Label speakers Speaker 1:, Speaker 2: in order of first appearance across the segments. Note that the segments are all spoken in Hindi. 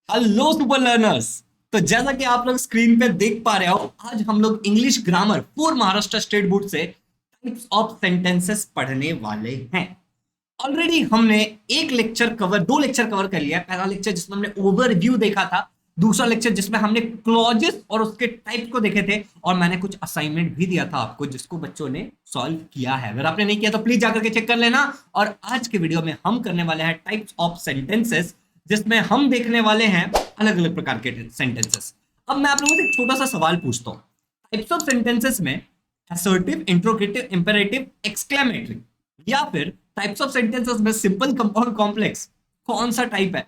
Speaker 1: Hello super learners. तो जैसा कि आप लोग स्क्रीन पे देख पा रहे हो, आज हम लोग English grammar for Maharashtra state board से टाइप्स ऑफ सेंटेंसेस पढ़ने वाले हैं। ऑलरेडी हमने दो लेक्चर कवर कर लिया है। पहला लेक्चर जिसमें हमने ओवरव्यू देखा था, दूसरा लेक्चर जिसमें हमने क्लॉजेस और उसके टाइप को देखे थे, और मैंने कुछ असाइनमेंट भी दिया था आपको जिसको बच्चों ने सॉल्व किया है। अगर आपने नहीं किया तो प्लीज जाकर के चेक कर लेना। और आज के वीडियो में हम करने वाले हैं टाइप्स ऑफ सेंटेंसेस, जिसमें हम देखने वाले हैं अलग अलग प्रकार के सेंटेंसेस। अब मैं आप लोगों से एक छोटा सा सवाल पूछता हूँ। टाइप्स ऑफ सेंटेंसेस में असर्टिव, इंट्रोगेटिव, इंपेरेटिव, एक्सक्लेमेटरी, या फिर टाइप्स ऑफ सेंटेंसेस में सिंपल, कंपाउंड, कॉम्प्लेक्स, कौन सा टाइप है?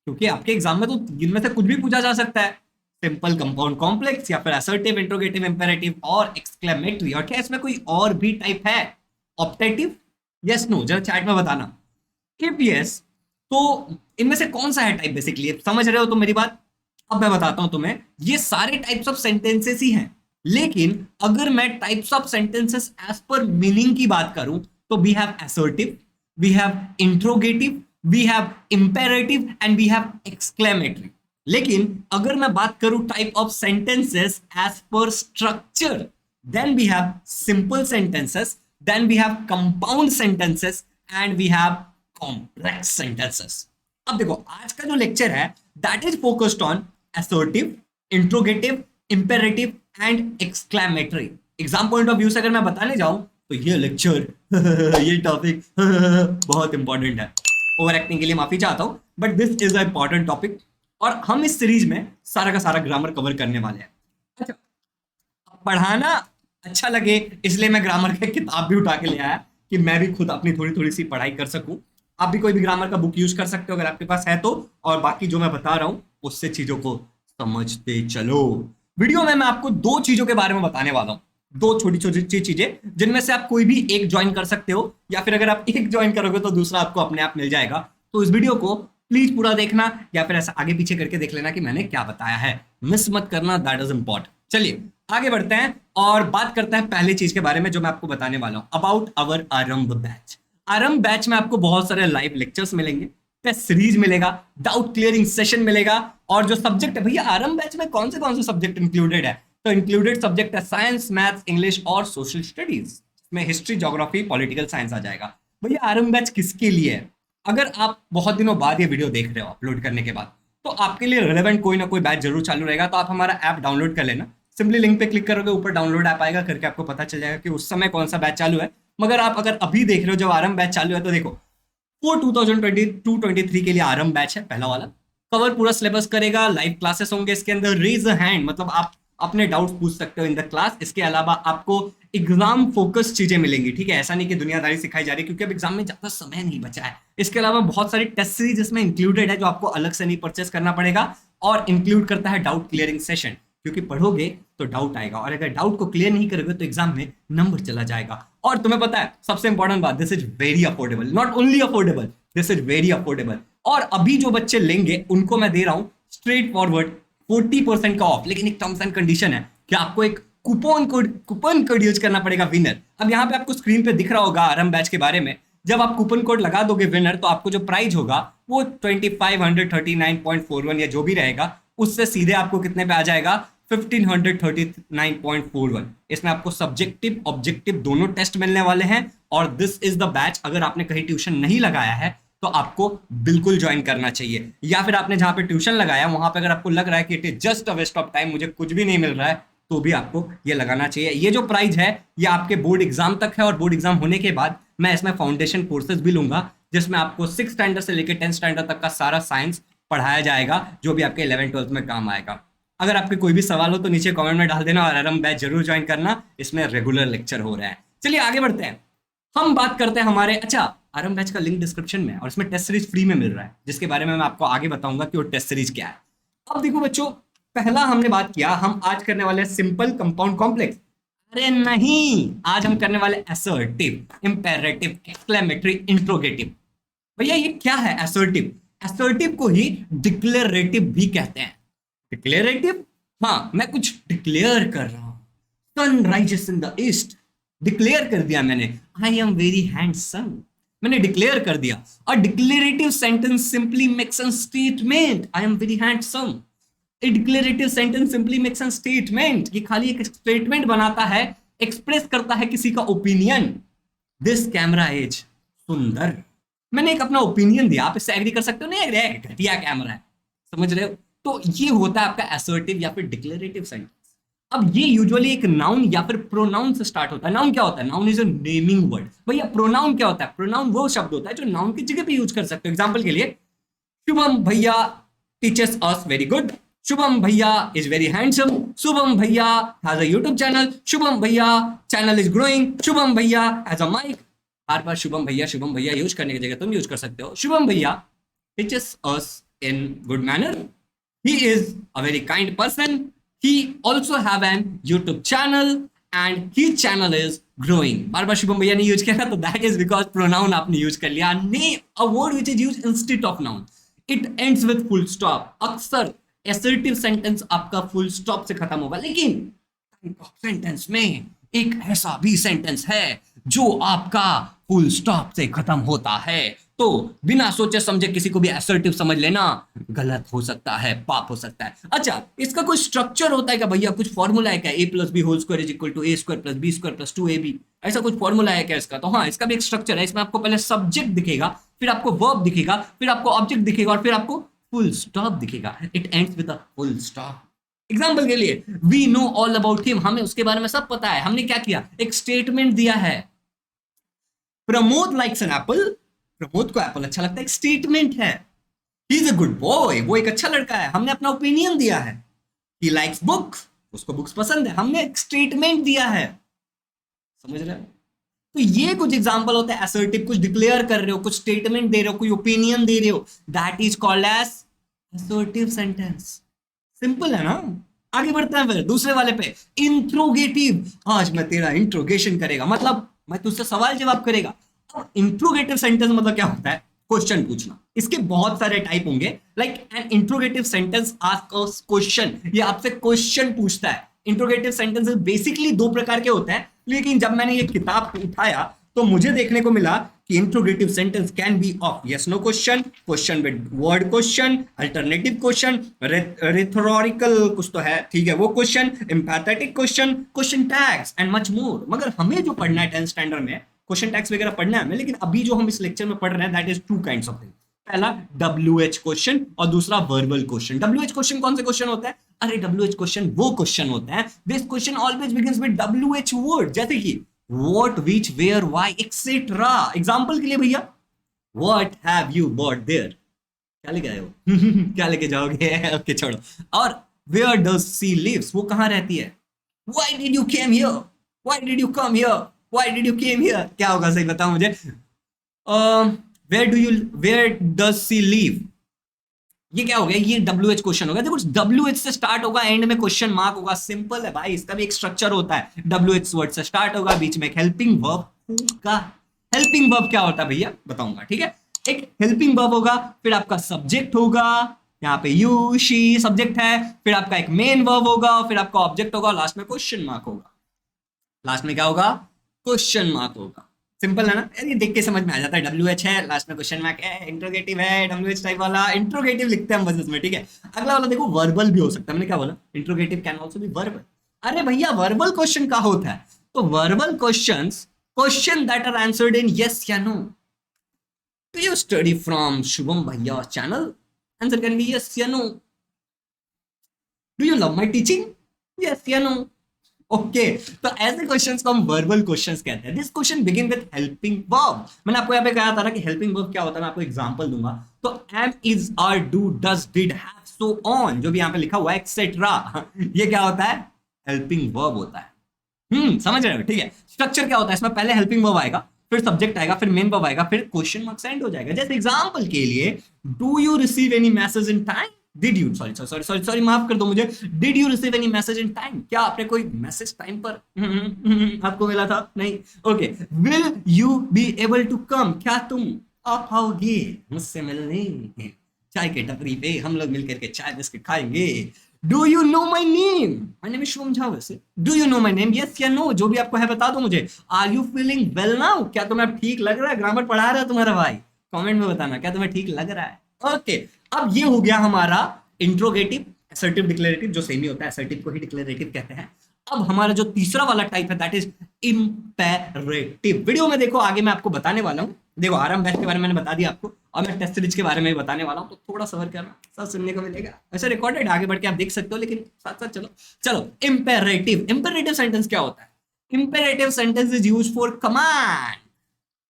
Speaker 1: क्योंकि आपके एग्जाम में तो इनमें से कुछ भी पूछा जा सकता है। सिंपल, कंपाउंड, कॉम्प्लेक्स, या फिर असर्टिव, इंट्रोगेटिव, इंपेरेटिव और एक्सक्लेमेटरी। और क्या इसमें कोई और भी टाइप है? ऑप्टेटिव? यस नो, जरा चैट में बताना। इफ यस, तो इनमें से कौन सा है टाइप? बेसिकली समझ रहे हो तो मेरी बात? अब मैं बताता हूं तुम्हें। ये सारे टाइप्स ऑफ सेंटेंसेस ही हैं, लेकिन अगर मैं types of sentences as per meaning की बात करूं तो we have assertive, we have interrogative, we have imperative and we have exclamatory. लेकिन अगर मैं बात करूं type of sentences as per structure, then we have simple sentences, then we have compound sentences and we have complex sentences. अब देखो, आज का जो लेक्चर है that is focused on assertive, interrogative, imperative and exclamatory. Exam point of view से अगर मैं बताने जाऊं तो ये लेक्चर ये टॉपिक बहुत इंपॉर्टेंट है। ओवर एक्टिंग के लिए माफी चाहता हूं, but this is a important topic. और हम इस सीरीज में सारा का सारा ग्रामर कवर करने वाले हैं। अच्छा, पढ़ाना अच्छा लगे इसलिए मैं ग्रामर की किताब भी उठा के ले आया कि मैं भी खुद अपनी थोड़ी थोड़ी सी पढ़ाई कर सकूं। आप भी कोई भी ग्रामर का बुक यूज कर सकते हो अगर आपके पास है तो। और बाकी जो मैं बता रहा हूं उससे चीजों को समझते चलो। वीडियो में मैं आपको दो चीजों के बारे में बताने वाला हूं, दो छोटी छोटी चीजें जिनमें से आप कोई भी एक ज्वाइन कर सकते हो, या फिर अगर आप एक ज्वाइन करोगे तो दूसरा आपको अपने आप मिल जाएगा। तो इस वीडियो को प्लीज पूरा देखना, या फिर ऐसा आगे पीछे करके देख लेना कि मैंने क्या बताया है। मिस मत करना, दैट इज इंपॉर्टेंट। चलिए आगे बढ़ते हैं और बात करते हैं पहली चीज के बारे में जो मैं आपको बताने वाला हूं, अबाउट आवर आरंभ बैच। आरंभ बैच में आपको बहुत सारे लाइव लेक्चर्स मिलेंगे, टेस्ट सीरीज मिलेगा, डाउट क्लियरिंग सेशन मिलेगा, और जो सब्जेक्ट है भैया आरंभ बैच में कौन से सब्जेक्ट इंक्लूडेड है? तो इंक्लूडेड सब्जेक्ट है साइंस, मैथ्स, इंग्लिश और सोशल स्टडीज। में हिस्ट्री, ज्योग्राफी, पॉलिटिकल साइंस आ जाएगा। भैया आरंभ बैच किसके लिए है? अगर आप बहुत दिनों बाद ये वीडियो देख रहे हो अपलोड करने के बाद, तो आपके लिए रिलेवेंट कोई ना कोई बैच जरूर चालू रहेगा। तो आप हमारा ऐप डाउनलोड कर लेना। सिंपली लिंक पे क्लिक करोगे, ऊपर डाउनलोड ऐप आएगा, करके आपको पता चल जाएगा कि उस समय कौन सा बैच चालू है। मगर आप अगर अभी देख रहे हो जब आरंभ बैच चालू है, तो देखो वो 2022-23 के लिए आरंभ बैच है, पहला वाला। कवर पूरा सिलेबस करेगा, लाइव क्लासेस होंगे इसके अंदर, रेज अ हैंड मतलब आप अपने डाउट्स पूछ सकते हो इन द क्लास। इसके अलावा आपको एग्जाम फोकस चीजें मिलेंगी, ठीक है? ऐसा नहीं कि दुनियादारी सिखाई जा रही, क्योंकि अब एग्जाम में ज्यादा समय नहीं बचा है। इसके अलावा बहुत सारी टेस्ट सीरीज इसमें इंक्लूडेड है जो आपको अलग से नहीं परचेस करना पड़ेगा, और इंक्लूड करता है डाउट क्लियरिंग सेशन, क्योंकि पढ़ोगे तो डाउट आएगा, और अगर डाउट को क्लियर नहीं करोगे तो एग्जाम में नंबर चला जाएगा। और तुम्हें पता है सबसे इंपॉर्टेंट बात, this is very affordable, not only affordable, this is very affordable. और अभी जो बच्चे लेंगे उनको मैं दे रहा हूं स्ट्रेट फॉरवर्ड 40% का ऑफ, लेकिन एक टर्म्स एंड कंडीशन है कि आपको एक कूपन कोड यूज करना पड़ेगा, विनर। अब यहाँ पे आपको स्क्रीन पे दिख रहा होगा आरंभ बैच के बारे में। जब आप कूपन कोड लगा दोगे विनर, तो आपको जो प्राइस होगा वो 2539.41 या जो भी रहेगा, उससे सीधे आपको कितने पे आ जाएगा? 1539.41। इसमें आपको सब्जेक्टिव ऑब्जेक्टिव दोनों टेस्ट मिलने वाले हैं। और दिस इज द बैच, अगर आपने कहीं ट्यूशन नहीं लगाया है तो आपको बिल्कुल ज्वाइन करना चाहिए। या फिर आपने जहां पे ट्यूशन लगाया वहां पे अगर आपको लग रहा है कि it is just a waste of time, मुझे कुछ भी नहीं मिल रहा है, तो भी आपको ये लगाना चाहिए। ये जो प्राइस है ये आपके बोर्ड एग्जाम तक है, और बोर्ड एग्जाम होने के बाद मैं इसमें फाउंडेशन कोर्सेज भी लूंगा, जिसमें आपको 6 स्टैंडर्ड से लेकर 10 स्टैंडर्ड तक का सारा साइंस पढ़ाया जाएगा, जो भी आपके 11th-12th में काम आएगा। अगर आपके कोई भी सवाल हो तो नीचे कमेंट में डाल देना, और आरंभ बैच जरूर ज्वाइन करना, इसमें रेगुलर लेक्चर हो रहा है। चलिए आगे बढ़ते हैं, हम बात करते हैं हमारे। अच्छा, आरंभ बैच का लिंक डिस्क्रिप्शन में, और इसमें टेस्ट सीरीज फ्री में मिल रहा है, जिसके बारे में मैं आपको आगे बताऊंगा कि वो टेस्ट सीरीज क्या है। अब देखो बच्चों, पहला हमने बात किया, हम आज करने वाले हैं सिंपल, कंपाउंड, कॉम्प्लेक्स। अरे नहीं, आज हम करने वाले असर्टिव, इंपेरेटिव, एक्सक्लेमेटरी, इंट्रोगेटिव। भैया ये क्या है असर्टिव? असर्टिव को ही डिक्लेरेटिव भी कहते हैं। डिक्लेरेटिव, हाँ मैं कुछ डिक्लेयर कर रहा हूं। Sun rises in the east, declare कर दिया मैंने, आई एम वेरी हैंडसम। मैंने डिक्लेयर कर दिया। A declarative sentence simply makes a statement, I am very handsome. A declarative sentence simply makes a statement, ये खाली एक स्टेटमेंट बनाता है, एक्सप्रेस करता है किसी का ओपिनियन। दिस कैमरा इज सुंदर, मैंने एक अपना ओपिनियन दिया, आप इससे एग्री कर सकते हो, नहीं एग्री, घटिया कैमरा है, समझ रहे हो? तो ये होता है आपका असर्टिव या फिर डिक्लेरेटिव सेंटेंस। अब ये यूजुअली एक नाउन या फिर प्रोनाउन से स्टार्ट होता है। नाउन क्या होता है? Noun is a naming word. भैया प्रोनाउन क्या होता है? प्रोनाउन वो शब्द होता है जो नाउन की जगह पे यूज कर सकते हो। एग्जांपल के लिए, शुभम भैया teachers us very good, Shubham भैया इज वेरी हैंडसम, शुभम भैया has a YouTube channel, Shubham भैया चैनल इज ग्रोइंग, शुभम भैया हैज अ माइक। हर बार शुभम भैया यूज करने की जगह तुम यूज कर सकते हो शुभम भैया teachers us in good manner, he is a very kind person, he also have an YouTube channel and his channel is growing। बार बार शुभम भैया ने यूज किया तो that is because pronoun आपने यूज कर लिया। name a word which is used instead of noun, it ends with full stop। अक्सर assertive sentence आपका full stop से खत्म होगा, लेकिन सेंटेंस में एक ऐसा भी सेंटेंस है जो आपका फुल स्टॉप से खत्म होता है। तो बिना सोचे समझे किसी को भी असर्टिव समझ लेना गलत हो सकता है, पाप हो सकता है। अच्छा, इसका कोई स्ट्रक्चर होता है क्या भैया? कुछ फॉर्मूला है क्या? A plus B whole square is equal to A square plus B square plus 2ab, ऐसा कुछ फॉर्मूला है क्या इसका? तो हाँ, इसका भी एक स्ट्रक्चर है। इसमें आपको पहले सब्जेक्ट दिखेगा, फिर आपको वर्ब दिखेगा, फिर आपको ऑब्जेक्ट दिखेगा और फिर आपको फुल स्टॉप दिखेगा। It ends with a full stop. Example के लिए, we know all about him, हमें उसके बारे में सब पता है। हमने क्या किया? एक स्टेटमेंट दिया है। Pramod likes an apple, Pramod को एप्पल अच्छा लगता है, एक स्टेटमेंट है। He is a good boy, वो एक अच्छा लड़का है, हमने अपना ओपिनियन दिया है। ही लाइक्स बुक, उसको बुक्स पसंद है, हमने एक स्टेटमेंट दिया है। समझ रहे हो? तो ये कुछ एग्जांपल होते हैं असर्टिव, कुछ डिक्लेयर कर रहे हो, कुछ स्टेटमेंट दे रहे हो, कोई ओपिनियन दे रहे हो, that is called as assertive sentence. Simple है ना? आगे बढ़ते हैं फिर दूसरे वाले पे, इंट्रोगेटिव। आज मैं तेरा इंट्रोगेशन करेगा, मतलब मैं तुझसे सवाल जवाब करेगा। अब इंट्रोगेटिव सेंटेंस मतलब क्या होता है? क्वेश्चन पूछना। इसके बहुत सारे टाइप होंगे, like an interrogative sentence ask us question, ये आपसे क्वेश्चन पूछता है। इंट्रोगेटिव सेंटेंसेस बेसिकली दो प्रकार के होते हैं, लेकिन जब मैंने ये किताब उठाया तो मुझे देखने को मिला कि interrogative sentence can be of yes no question, question with word question, alternative question, rhetorical कुछ तो है, ठीक है वो question, emphatic question, question tags and much more. मगर हमें जो पढ़ना है 10th स्टैंडर्ड में क्वेश्चन टैग्स वगैरह पढ़ना है हमें, लेकिन अभी जो हम इस लेक्चर में पढ़ रहे हैं that is two kinds of thing. पहला WH क्वेश्चन और दूसरा वर्बल क्वेश्चन। WH क्वेश्चन कौन से क्वेश्चन होता है? अरे WH क्वेश्चन वो क्वेश्चन होता है, this question always begins with WH word, जैसे कि what, which, where, why, etc। Example के लिए भैया, what have you bought there, क्या लेके आए हो? क्या लेके जाओगे? ओके छोड़ो। और where does she lives, वो कहाँ रहती है? why did you came here, why did you come here, why did you came here, क्या होगा सही बताओ मुझे। where does she live, ये क्या हो गया? ये WH क्वेश्चन होगा। देखो WH से स्टार्ट होगा, एंड में क्वेश्चन मार्क होगा। सिंपल है भाई, इसका भी एक स्ट्रक्चर होता है। WH वर्ड से स्टार्ट होगा, बीच में एक हेल्पिंग वर्ब होगा। हेल्पिंग वर्ब क्या होता है भैया? बताऊंगा, ठीक है। एक हेल्पिंग वर्ब होगा, फिर आपका सब्जेक्ट होगा, यहाँ पे यू शी सब्जेक्ट है, फिर आपका एक मेन वर्ब होगा, फिर आपका ऑब्जेक्ट होगा, लास्ट में क्वेश्चन मार्क होगा। लास्ट में क्या होगा? क्वेश्चन मार्क होगा। सिंपल है ना? ये देख के समझ में आ जाता है। WH है, लास्ट में क्वेश्चन मार्क है, इंट्रोगेटिव है, WH टाइप वाला इंट्रोगेटिव लिखते हैं हम बस इसमें, ठीक है। अगला वाला देखो, वर्बल भी हो सकता है। मैंने क्या बोला? Interrogative can also be verbal. अरे भैया वर्बल क्वेश्चन क्या होता है? तो verbal questions, question that are answered in yes या no. Do you study from Shubham भैया channel? Answer can be yes या no. Do you love my teaching? Yes या नो। ओके, तो ऐसे क्वेश्चंस को हम वर्बल क्वेश्चंस कहते हैं। This question begin with helping verb. मैंने आपको यहाँ पे कहा था ना कि हेल्पिंग वर्ब क्या होता है, मैं आपको एग्जांपल दूंगा। तो am, is, are, do, does, did, have, so on, जो भी यहाँ पे लिखा हुआ है एक्सेट्रा, ये क्या होता है? हेल्पिंग वर्ब होता है। समझ रहे हो? ठीक है। स्ट्रक्चर क्या होता है इसमें? पहले हेल्पिंग वर्ब आएगा, फिर सब्जेक्ट आएगा, फिर मेन वर्ब आएगा, फिर क्वेश्चन मार्क एंड हो जाएगा। जैसे एग्जांपल के लिए, do you receive any message in time? Did you, sorry माफ कर दो मुझे, did you receive any message in time? क्या आपने कोई मैसेज टाइम पर आपको मिला था? नहीं। Okay, will you be able to come? क्या तुम आप आओगे मुझसे मिलने? चाय के टपरी पे हम लोग मिलकर के चाय बिस्किट खाएंगे। Do you know my name? My name is Shubham Jha. वैसे do you know my name, yes या नो, जो भी आपको है बता दो मुझे। Are you feeling well now? क्या तुम्हें अब ठीक लग रहा है? ग्रामर पढ़ा रहा है तुम्हारा भाई, कमेंट में बताना क्या तुम्हें ठीक लग रहा है। ओके, अब ये हो गया हमारा इंट्रोगेटिव, असर्टिव, डिक्लेरेटिव, जो सेम ही होता है, असर्टिव को ही डिक्लेरेटिव कहते हैं। अब हमारा जो तीसरा वाला टाइप है दैट इज इंपेरेटिव। वीडियो में देखो आगे मैं आपको बताने वाला हूं। देखो आरएम बैच के बारे में मैंने बता दिया आपको, और मैं टेस्ट सीरीज के बारे में भी बताने वाला हूं, तो थोड़ा सबर करना, सब सुनने को मिलेगा। वैसे रिकॉर्डेड आगे बढ़ के आप देख सकते हो, लेकिन साथ साथ चलो चलो। इंपेरेटिव, इंपेरेटिव सेंटेंस क्या होता है? Imperative sentence is used for command.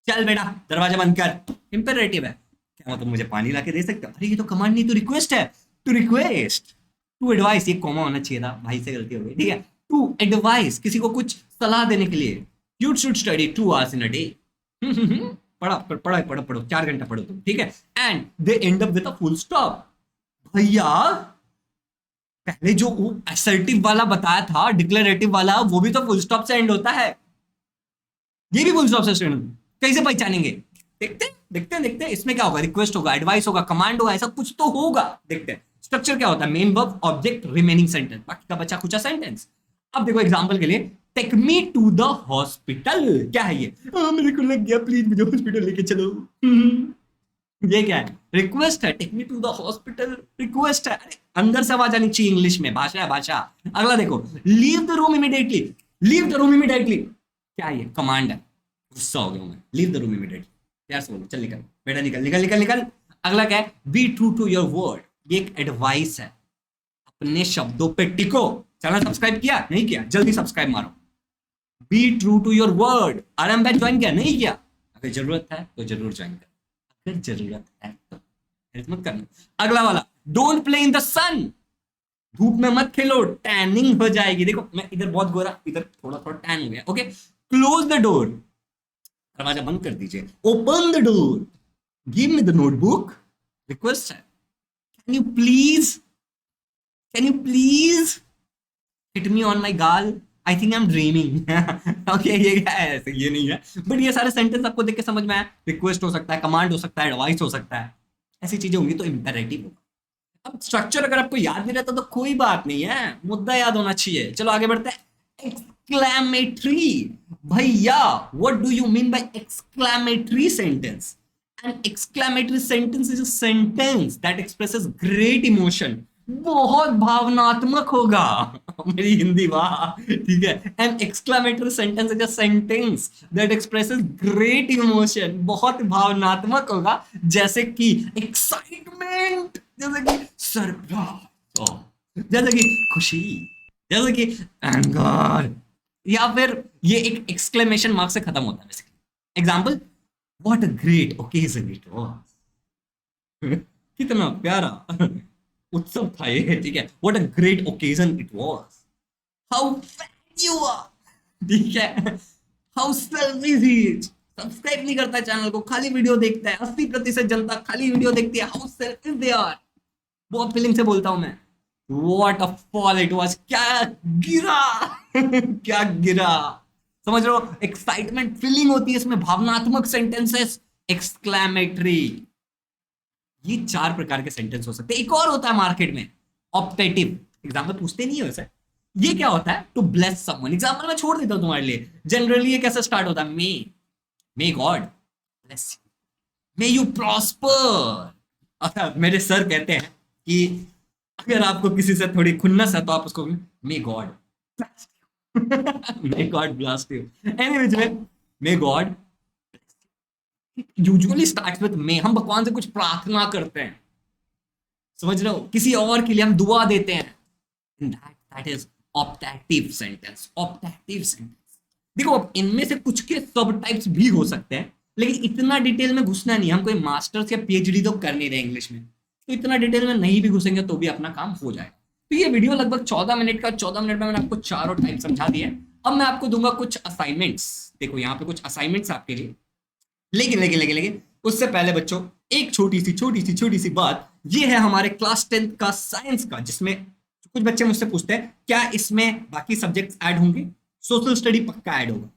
Speaker 1: चल बेटा दरवाजा बंद कर, इंपेरेटिव है। क्या मतलब मुझे पानी ला के दे सकते हो? अरे ये तो कमांड नहीं, तो रिक्वेस्ट है। टू रिक्वेस्ट, टू एडवाइस, ये कॉमा होना चाहिए था, भाई से गलती हो गई, ठीक है। टू एडवाइस, किसी को कुछ सलाह देने के लिए। You should study 2 hours in a day. पढ़ा पढ़ा पढ़ो पढ़ो 4 घंटा पढ़ो तुम, ठीक है। And they and up with a full stop. भैया पहले जो असर्टिव वाला बताया था, डिक्लेरेटिव वाला, वो भी तो फुल स्टॉप से एंड होता है, ये भी फुल स्टॉप से एंड। कैसे पहचानेंगे? देखते देखते देखते, इसमें क्या होगा? रिक्वेस्ट होगा, एडवाइस होगा, कमांड होगा, ऐसा कुछ तो होगा। देखते हैं स्ट्रक्चर क्या होता है। Main verb, object, remaining sentence, बाकी का बचा कुछ सेंटेंस। अब देखो एग्जांपल के लिए, take me to the hospital. क्या है ये? मेरे को लग गया, प्लीज मुझे हॉस्पिटल लेके चलो। ये क्या है? रिक्वेस्ट है। Take me to the hospital request है। अरे अंदर से आवाज आनी चाहिए, इंग्लिश में, भाषा है भाषा। अगला देखो, leave the room immediately. Leave the room immediately क्या है? ये कमांड है। गुस्सा हो गया मैं, लीव द रूम इमीडिएटली। यार बोलो चल निकल बेटा, निकल निकल निकल निकल। अगला क्या है? Be true to your word. ये एक एडवाइस है, अपने शब्दों पे टिको। चैनल सब्सक्राइब किया? नहीं किया? जल्दी सब्सक्राइब मारो। Be true to your word. RM batch join किया? नहीं किया? अगर जरूरत है तो जरूर ज्वाइन कर, अगर जरूरत है तो, हेल्प मत करना। अगला वाला, डोंट प्ले इन द सन। धूप में मत खेलो, टैनिंग हो जाएगी। देखो मैं इधर बहुत गोरा, इधर थोड़ा थोड़ा टैन हो गया। ओके, क्लोज द डोर, दरवाजा बंद कर दीजिए। Open the door, give me the notebook, request है। Can you please, can you please hit me on my गाल, I think I am dreaming. Okay, ये क्या है? ऐसे ये नहीं है, बट ये सारे सेंटेंस आपको देख के समझ में आया। रिक्वेस्ट हो सकता है, कमांड हो सकता है, एडवाइस हो सकता है, ऐसी चीजें होंगी तो इंपेरेटिव होगा। अब स्ट्रक्चर अगर आपको याद नहीं रहता तो कोई बात नहीं है, मुद्दा याद होना चाहिए। चलो आगे बढ़ते हैं। एक्सक्लेमेटरी। भैया what do you mean by exclamatory sentence? An exclamatory sentence is a sentence that expresses great emotion. बहुत भावनात्मक होगा। मेरी हिंदी वाह, ठीक है। An exclamatory sentence is a sentence that expresses great emotion. बहुत भावनात्मक होगा, जैसे कि excitement, जैसे कि सरप्राइज, जैसे कि खुशी, जैसे कि एंगर, या फिर ये एक एक्सक्लेमेशन मार्क से खत्म होता है basically. Example, What a great occasion it was. कितना प्यारा उत्सव था ये, ठीक है। What a great occasion it was. How fat you are. ठीक है। How selfish he is. Subscribe नहीं करता चैनल को, खाली वीडियो देखता है। 80% जनता खाली वीडियो देखती है। How selfish they are. बहुत फीलिंग से बोलता हूं मैं। What a fall it was. क्या गिरा। क्या गिरा, समझ रहे हो? एक्साइटमेंट फीलिंग होती है इसमें, भावनात्मक सेंटेंसेस, एक्सक्लेमेटरी। ये 4 प्रकार के सेंटेंस हो सकते हैं। एक और होता है मार्केट में, ऑप्टेटिव। एग्जाम्पल पूछते नहीं है वैसे। ये क्या होता है? To bless someone. एग्जाम्पल मैं छोड़ देता हूं तुम्हारे लिए। जनरली ये कैसे स्टार्ट होता है? May God bless you, may you prosper. अच्छा, मेरे सर कहते हैं कि अगर आपको किसी से थोड़ी खुन्नस है तो आप उसको may God may God bless you. Anyways, may God usually starts with may. हम भगवान से कुछ प्रार्थना करते हैं, समझ रहे हो? किसी और के लिए हम दुआ देते हैं। that is optative sentence. Optative sentence. देखो अब इनमें से कुछ के सब टाइप्स भी हो सकते हैं, लेकिन इतना डिटेल में घुसना नहीं। हम कोई मास्टर्स या पीएचडी तो कर नहीं रहे इंग्लिश में, तो इतना डिटेल में नहीं भी घुसेंगे तो भी अपना काम हो जाएगा। तो ये वीडियो लगभग 14 मिनट का, 14 मिनट में मैंने आपको चारों टाइप समझा दिए। अब मैं आपको दूंगा कुछ असाइनमेंट्स। देखो यहाँ पे कुछ असाइनमेंट्स आपके लिए, लेकिन उससे पहले बच्चों एक छोटी सी बात। ये है हमारे क्लास 10th का साइंस का, जिसमें कुछ बच्चे मुझसे पूछते हैं क्या इसमें बाकी सब्जेक्ट्स ऐड होंगे? सोशल स्टडी पक्का ऐड होगा,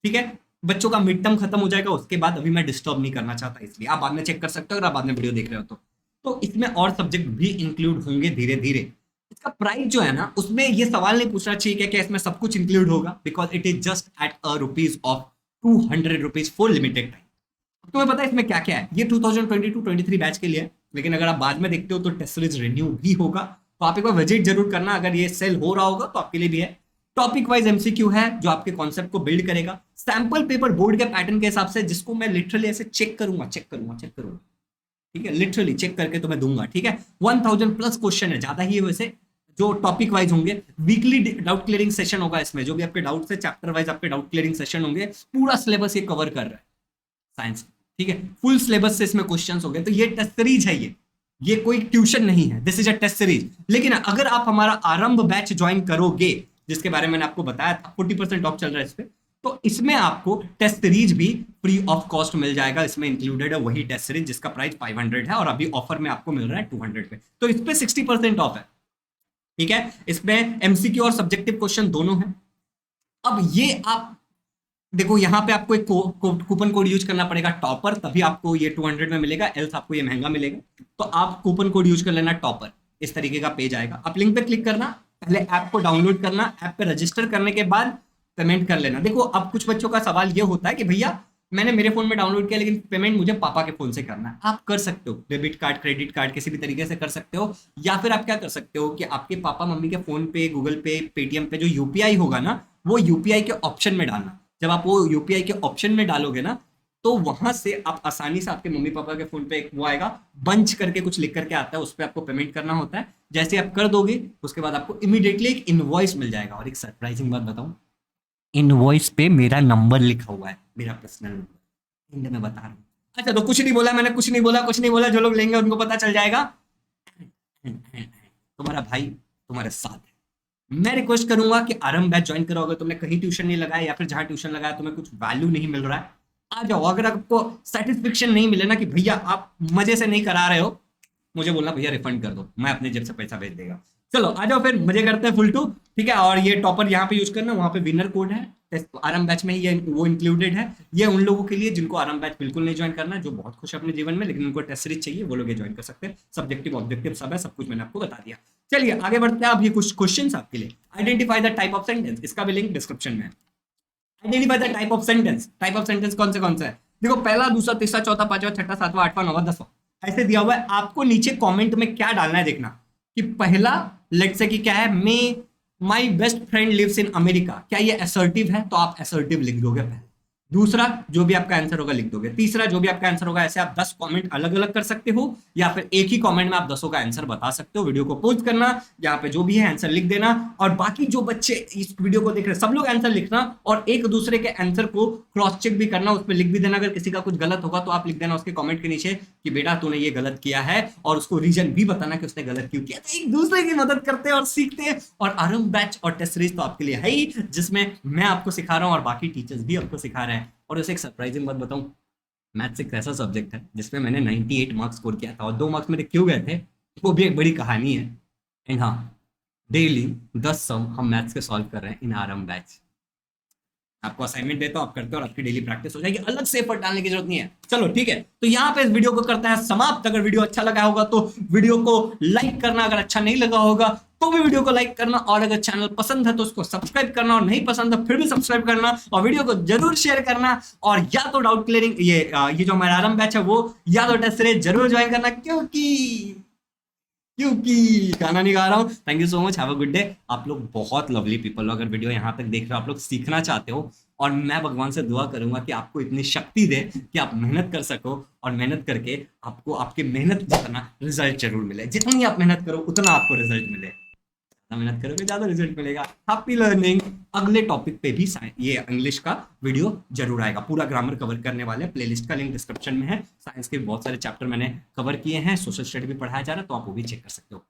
Speaker 1: ठीक है। बच्चों का मिड टर्म खत्म हो जाएगा उसके बाद, अभी मैं डिस्टर्ब नहीं करना चाहता, इसलिए आप बाद में चेक कर सकते हो अगर आप बाद में वीडियो देख रहे हो तो इसमें और सब्जेक्ट भी इंक्लूड होंगे धीरे धीरे। इसका प्राइस जो है ना, उसमें ये सवाल नहीं पूछना चाहिए कि इसमें सब कुछ इंक्लूड होगा, because it is just at a rupees of 200 rupees for limited time. तुम्हें पता है इसमें क्या क्या है? ये 2022-23 बैच के लिए है, लेकिन अगर आप बाद में देखते हो तो टेस्ट सीरीज रिन्यू भी होगा, तो आप एक बार विजिट जरूर करना। अगर ये सेल हो रहा होगा तो आपके लिए भी है। टॉपिक वाइज एमसीक्यू है जो आपके कॉन्सेप्ट को बिल्ड करेगा, सैंपल पेपर बोर्ड के पैटर्न के हिसाब से, जिसको मैं लिटरली ऐसे चेक करूंगा, ठीक है, लिटरली चेक करके तुम्हें दूंगा, ठीक है। 1000 प्लस क्वेश्चन है, ज्यादा ही है वैसे, जो टॉपिक वाइज होंगे। वीकली डाउट क्लियरिंग सेशन होगा इसमें, जो भी आपके डाउट्स है चैप्टर वाइज आपके डाउट क्लियरिंग सेशन होंगे। पूरा सिलेबस ये कवर कर रहा है साइंस, ठीक है, फुल सिलेबस से इसमें क्वेश्चंस हो गए। तो ये टेस्ट सीरीज है, ये कोई ट्यूशन नहीं है, this is a test series. लेकिन अगर आप हमारा आरंभ बैच ज्वाइन करोगे, जिसके बारे में मैंने आपको बताया था, 40% ऑफ चल रहा है इस पे, तो इसमें आपको टेस्ट सीरीज भी फ्री ऑफ कॉस्ट मिल जाएगा। इसमें इंक्लूडेड है वही टेस्ट सीरीज जिसका प्राइस 500 है, और अभी ऑफर में आपको मिल रहा है 200 पे, तो इस पे 60% ऑफ है, ठीक है। इसमें एमसीक्यू और सब्जेक्टिव क्वेश्चन दोनों हैं। अब ये आप देखो, यहाँ पे आपको एक कूपन कोड यूज करना पड़ेगा टॉपर, तभी आपको ये 200 में मिलेगा, एल्स आपको ये महंगा मिलेगा। तो आप कूपन कोड यूज कर लेना टॉपर, इस तरीके का पेज आएगा। आप लिंक पे क्लिक करना, पहले ऐप को डाउनलोड करना, ऐप पे रजिस्टर करने के बाद पेमेंट कर लेना। देखो अब कुछ बच्चों का सवाल ये होता है कि भैया मैंने मेरे फोन में डाउनलोड किया, लेकिन पेमेंट मुझे पापा के फोन से करना है। आप कर सकते हो, डेबिट कार्ड, क्रेडिट कार्ड, किसी भी तरीके से कर सकते हो। या फिर आप क्या कर सकते हो कि आपके पापा मम्मी के फोन पे, गूगल पे, पेटीएम पे जो यूपीआई होगा ना, वो यूपीआई के ऑप्शन में डालना। जब आप वो यूपीआई के ऑप्शन में डालोगे ना, तो वहां से आप आसानी से आपके मम्मी पापा के फोन पे एक वो आएगा, बंच करके कुछ लिख करके आता है, उस पर आपको पेमेंट करना होता है। जैसे आप कर दोगे, उसके बाद आपको इमीडिएटली एक इनवॉइस मिल जाएगा। और एक सरप्राइजिंग बात बताऊं, इनवॉइस पे मेरा नंबर लिखा हुआ है, मेरा पर्सनल नंबर, इंड में बता रहा हूँ। अच्छा, तो कुछ नहीं बोला मैंने, कुछ नहीं बोला, जो लोग लेंगे उनको पता चल जाएगा। तुम्हारा भाई तुम्हारे साथ है। मैं रिक्वेस्ट करूंगा कि आरंभ बैच ज्वाइन करोगे, तुमने कहीं ट्यूशन नहीं लगाया, या फिर जहां ट्यूशन लगाया तुम्हें कुछ वैल्यू नहीं मिल रहा है, आ जाओ। अगर आपको सेटिस्फेक्शन नहीं मिले ना कि भैया आप मजे से नहीं करा रहे हो, मुझे बोलना भैया रिफंड कर दो, मैं अपने जेब से पैसा भेज देगा। चलो आ जाओ फिर मजे करते हैं फुल टू, ठीक है। और ये टॉपर यहाँ पे यूज करना, वहां पे विनर कोड है, आरंभ बैच में ही ये वो इंक्लूडेड है। ये उन लोगों के लिए जिनको आरंभ बैच बिल्कुल नहीं ज्वाइन करना है, जो बहुत खुश है अपने जीवन में, लेकिन उनको टेस्ट सीरीज चाहिए, वो लोग ये ज्वाइन कर सकते हैं। सब्जेक्टिव ऑब्जेक्टिव सब है, सब कुछ मैंने आपको बता दिया। चलिए आगे बढ़ते हैं। अब ये कुछ क्वेश्चन आपके लिए, identify the type of sentence, इसका भी लिंक डिस्क्रिप्शन में है। Identify the type of sentence, type of sentence कौन से है? देखो, पहला, दूसरा, तीसरा, चौथा, पांचवा, छठा, सातवां, आठवां, नौवां, 10वां ऐसे दिया हुआ है। आपको नीचे कमेंट में क्या डालना है देखना, कि पहला लेट्स से कि क्या है, my best friend lives in America, क्या ये असर्टिव है? तो आप असर्टिव लिख दोगे पहले। दूसरा जो भी आपका आंसर होगा लिख दोगे। तीसरा जो भी आपका आंसर होगा, ऐसे आप 10 कमेंट अलग अलग कर सकते हो, या फिर एक ही कमेंट में आप 10 का आंसर बता सकते हो। वीडियो को पॉज करना, यहाँ पे जो भी है आंसर लिख देना, और बाकी जो बच्चे इस वीडियो को देख रहे हैं सब लोग आंसर लिखना, और एक दूसरे के आंसर को क्रॉस चेक भी करना, उस पर लिख भी देना। अगर किसी का कुछ गलत होगा तो आप लिख देना उसके कमेंट के नीचे कि बेटा तूने ये गलत किया है, और उसको रीजन भी बताना कि उसने गलत क्यों किया। तो एक दूसरे की मदद करते हैं और सीखते हैं। और आरंभ बैच और टेस्ट सीरीज तो आपके लिए है ही, जिसमें मैं आपको सिखा रहा हूँ और बाकी टीचर्स भी आपको सिखा रहे हैं। और उसे एक सरप्राइजिंग बात बताऊं, मैथ्स एक ऐसा सब्जेक्ट है जिसमें मैंने 98 मार्क्स स्कोर किया था, और 2 मार्क्स मेरे क्यों गए थे वो भी एक बड़ी कहानी है। एंड हाँ, डेली 10 सम हम मैथ्स के सॉल्व कर रहे हैं इन आरंभ बैच। आपको असाइनमेंट देता हूं, आप करते हो और आपकी डेली प्रैक्टिस हो जाएगी, अलग से एफर्ट डालने की जरूरत नहीं है। चलो ठीक है, तो यहाँ पे इस वीडियो को करते हैं समाप्त। अगर वीडियो अच्छा लगा होगा तो वीडियो को लाइक करना, अगर अच्छा नहीं लगा होगा तो भी वीडियो को लाइक करना, और अगर चैनल पसंद है तो उसको सब्सक्राइब करना, और नहीं पसंद है फिर भी सब्सक्राइब करना, और वीडियो को जरूर शेयर करना। और या तो डाउट क्लियरिंग ये जो हमारा आरंभ बैच है वो, या तो टेस्ट सीरीज जरूर ज्वाइन करना, क्योंकि गाना नहीं गा रहा हूं। Thank you so much, have a good day. आप लोग बहुत लवली पीपल हो, अगर वीडियो यहाँ तक देख रहे हो, आप लोग सीखना चाहते हो, और मैं भगवान से दुआ करूंगा कि आपको इतनी शक्ति दे कि आप मेहनत कर सको, और मेहनत करके आपको आपकी मेहनत जितना रिजल्ट जरूर मिले। जितनी आप मेहनत करो उतना आपको रिजल्ट मिले, ज्यादा मेहनत करोगे ज्यादा रिजल्ट मिलेगा। Happy learning. अगले टॉपिक पे भी ये इंग्लिश का वीडियो जरूर आएगा, पूरा ग्रामर कवर करने वाले। प्लेलिस्ट का लिंक डिस्क्रिप्शन में है। साइंस के बहुत सारे चैप्टर मैंने कवर किए हैं, सोशल स्टडी भी पढ़ाया जा रहा है, तो आप वो भी चेक कर सकते हो।